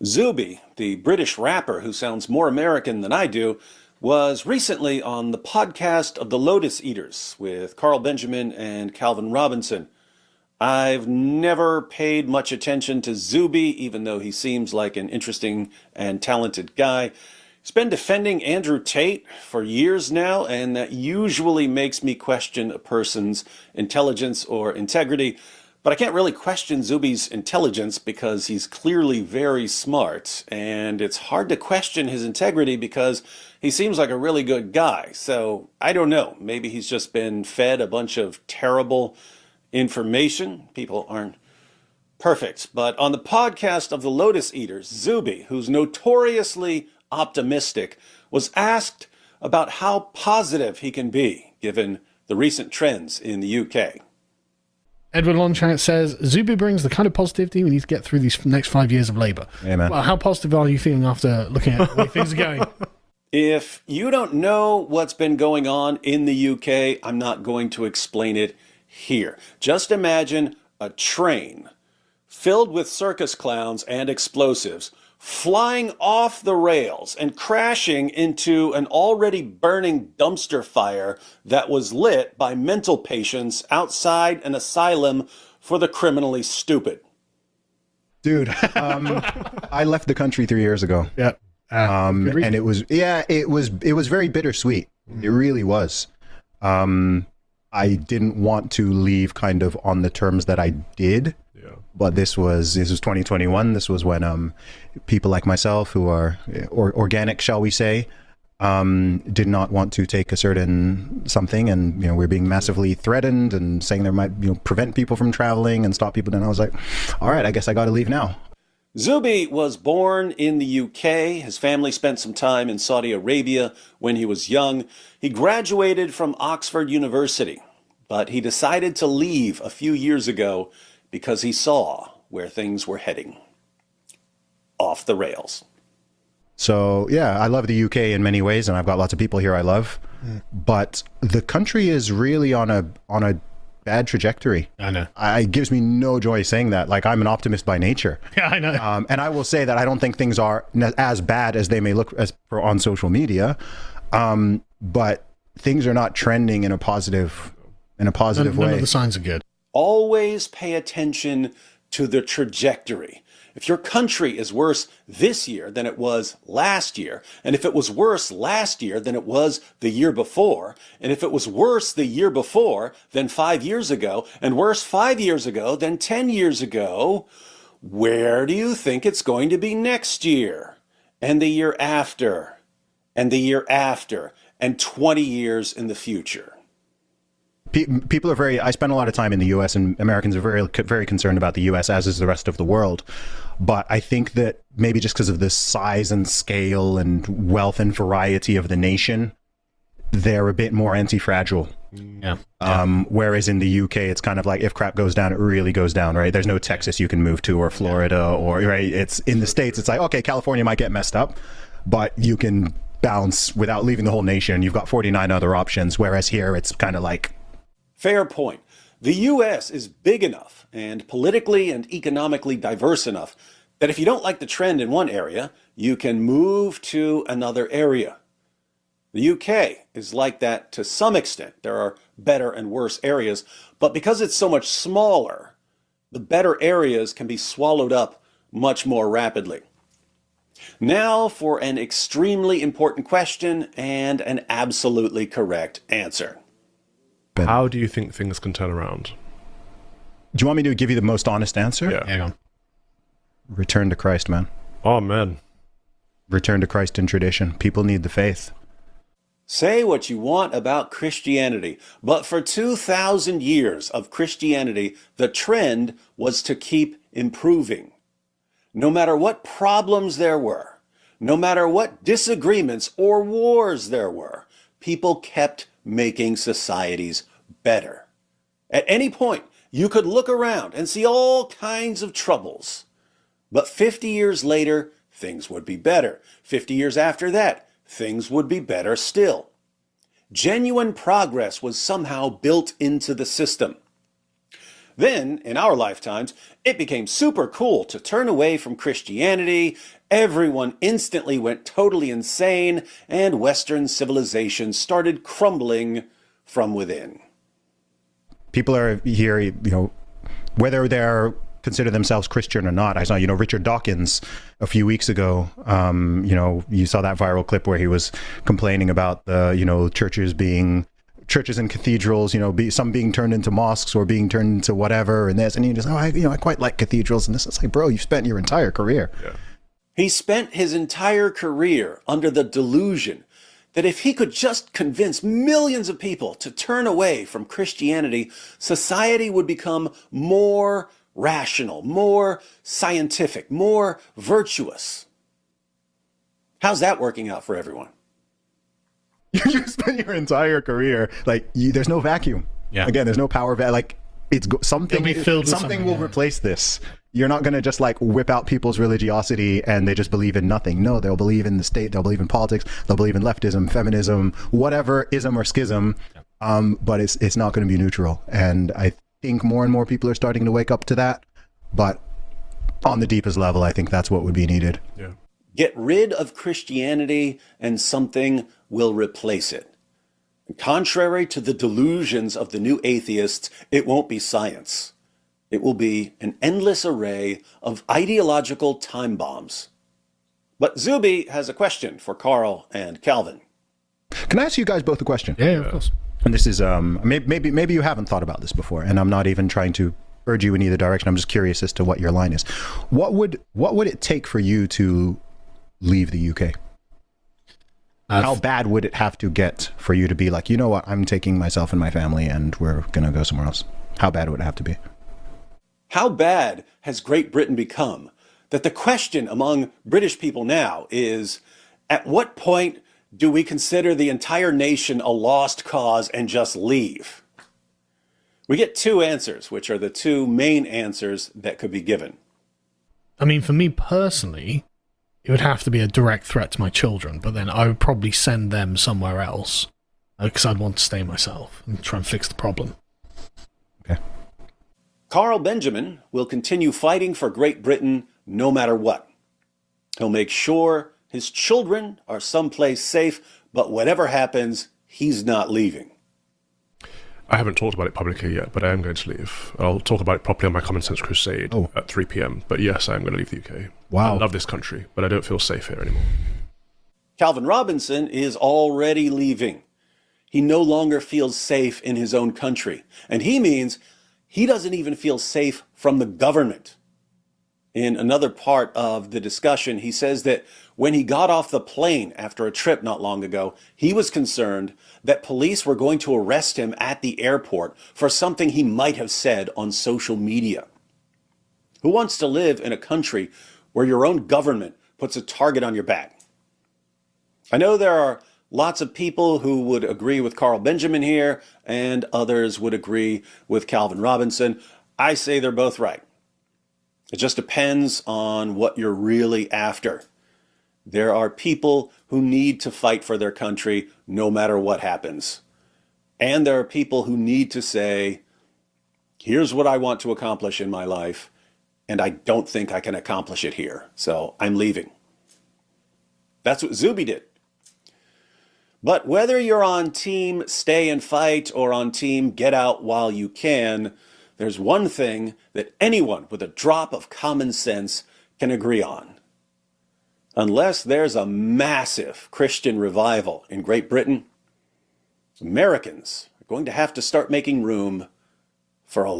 Zuby, the British rapper who sounds more American than I do, was recently on the podcast of the Lotus Eaters with Carl Benjamin and Calvin Robinson. I've never paid much attention to Zuby, even though he seems like an interesting and talented guy. He's been defending Andrew Tate for years now, and that usually makes me question a person's intelligence or integrity. But I can't really question Zuby's intelligence because he's clearly very smart, and it's hard to question his integrity because he seems like a really good guy. So I don't know. Maybe he's just been fed a bunch of terrible information. People aren't perfect. But on the podcast of the Lotus Eaters, Zuby, who's notoriously optimistic, was asked about how positive he can be given the recent trends in the UK. Edward Lonchat says, Zuby brings the kind of positivity we need to get through these next 5 years of Labour. Amen. Well, how positive are you feeling after looking at the way things are going? If you don't know what's been going on in the UK, I'm not going to explain it here. Just imagine a train filled with circus clowns and explosives flying off the rails and crashing into an already burning dumpster fire that was lit by mental patients outside an asylum for the criminally stupid. Dude, I left the country 3 years ago. Yeah. And it was very bittersweet. It really was. I didn't want to leave kind of on the terms that I did. But this was 2021. This was when people like myself, who are organic, shall we say, did not want to take a certain something, and we're being massively threatened and saying there might prevent people from traveling and stop people. And I was like, all right, I guess I got to leave now. Zuby was born in the UK. His family spent some time in Saudi Arabia when he was young. He graduated from Oxford University, but he decided to leave a few years ago because he saw where things were heading. Off the rails. So, yeah, I love the UK in many ways, and I've got lots of people here I love. But the country is really on a bad trajectory. I know. It gives me no joy saying that. Like, I'm an optimist by nature. Yeah, I know. And I will say that I don't think things are as bad as they may look on social media. But things are not trending in a positive way. None of the signs are good. Always pay attention to the trajectory. If your country is worse this year than it was last year, and if it was worse last year than it was the year before, and if it was worse the year before than 5 years ago, and worse 5 years ago than 10 years ago, where do you think it's going to be next year? And the year after? And the year after? And 20 years in the future? People are I spend a lot of time in the US, and Americans are very concerned about the US, as is the rest of the world. But I think that maybe just because of the size and scale and wealth and variety of the nation, they're a bit more anti-fragile. Yeah. Whereas in the UK, it's kind of like, if crap goes down, it really goes down, right? There's no Texas you can move to, or Florida, or right. It's in the States. It's like, okay, California might get messed up, but you can bounce without leaving the whole nation. You've got 49 other options. Whereas here, it's kind of like, fair point. The U.S. is big enough and politically and economically diverse enough that if you don't like the trend in one area, you can move to another area. The UK is like that to some extent. There are better and worse areas, but because it's so much smaller, the better areas can be swallowed up much more rapidly. Now for an extremely important question and an absolutely correct answer. How do you think things can turn around? do you want me to give you the most honest answer? Yeah. Hang on. Return to Christ, man. Oh, man. Return to Christ in tradition. People need the faith. Say what you want about Christianity, but for 2,000 years of Christianity, the trend was to keep improving. No matter what problems there were, no matter what disagreements or wars there were, people kept making societies better. At any point, you could look around and see all kinds of troubles. But 50 years later, things would be better. 50 years after that, things would be better still. Genuine progress was somehow built into the system. Then, in our lifetimes, it became super cool to turn away from Christianity. Everyone instantly went totally insane, and Western civilization started crumbling from within. People are here, whether they're consider themselves Christian or not. I saw, Richard Dawkins a few weeks ago. You saw that viral clip where he was complaining about the, churches and cathedrals, some being turned into mosques or being turned into whatever, and this, and he just, I quite like cathedrals and this. It's like, bro, you spent your entire career. Yeah. He spent his entire career under the delusion that if he could just convince millions of people to turn away from Christianity, society would become more rational, more scientific, more virtuous. How's that working out for everyone? You spend your entire career, there's no vacuum. Yeah. Again, there's no power. Something It'll be filled with something will yeah. replace this. You're not going to just whip out people's religiosity and they just believe in nothing. No, they'll believe in the state. They'll believe in politics. They'll believe in leftism, feminism, whatever ism or schism. But it's not going to be neutral. And I think more and more people are starting to wake up to that. But on the deepest level, I think that's what would be needed. Yeah. Get rid of Christianity and something will replace it. Contrary to the delusions of the new atheists, it won't be science. It will be an endless array of ideological time bombs. But Zuby has a question for Carl and Calvin. Can I ask you guys both a question? Yeah, of course. And this is maybe you haven't thought about this before, and I'm not even trying to urge you in either direction. I'm just curious as to what your line is. What would it take for you to leave the UK? How bad would it have to get for you to be like, you know what, I'm taking myself and my family and we're going to go somewhere else? How bad would it have to be? How bad has Great Britain become that the question among British people now is, at what point do we consider the entire nation a lost cause and just leave? We get two answers, which are the two main answers that could be given. I mean, for me personally, it would have to be a direct threat to my children, but then I would probably send them somewhere else because I'd want to stay myself and try and fix the problem. Okay. Carl Benjamin will continue fighting for Great Britain no matter what. He'll make sure his children are someplace safe, but whatever happens, he's not leaving. I haven't talked about it publicly yet, but I am going to leave. I'll talk about it properly on my Common Sense Crusade at 3 p.m. But yes, I am going to leave the UK. Wow. I love this country, but I don't feel safe here anymore. Calvin Robinson is already leaving. He no longer feels safe in his own country. And he means he doesn't even feel safe from the government. In another part of the discussion, he says that when he got off the plane after a trip not long ago, he was concerned that police were going to arrest him at the airport for something he might have said on social media. Who wants to live in a country where your own government puts a target on your back? I know there are lots of people who would agree with Carl Benjamin here, and others would agree with Calvin Robinson. I say they're both right. It just depends on what you're really after. There are people who need to fight for their country no matter what happens. And there are people who need to say, here's what I want to accomplish in my life, and I don't think I can accomplish it here, so I'm leaving. That's what Zuby did. But whether you're on team stay and fight or on team get out while you can, there's one thing that anyone with a drop of common sense can agree on. Unless there's a massive Christian revival in Great Britain, Americans are going to have to start making room for a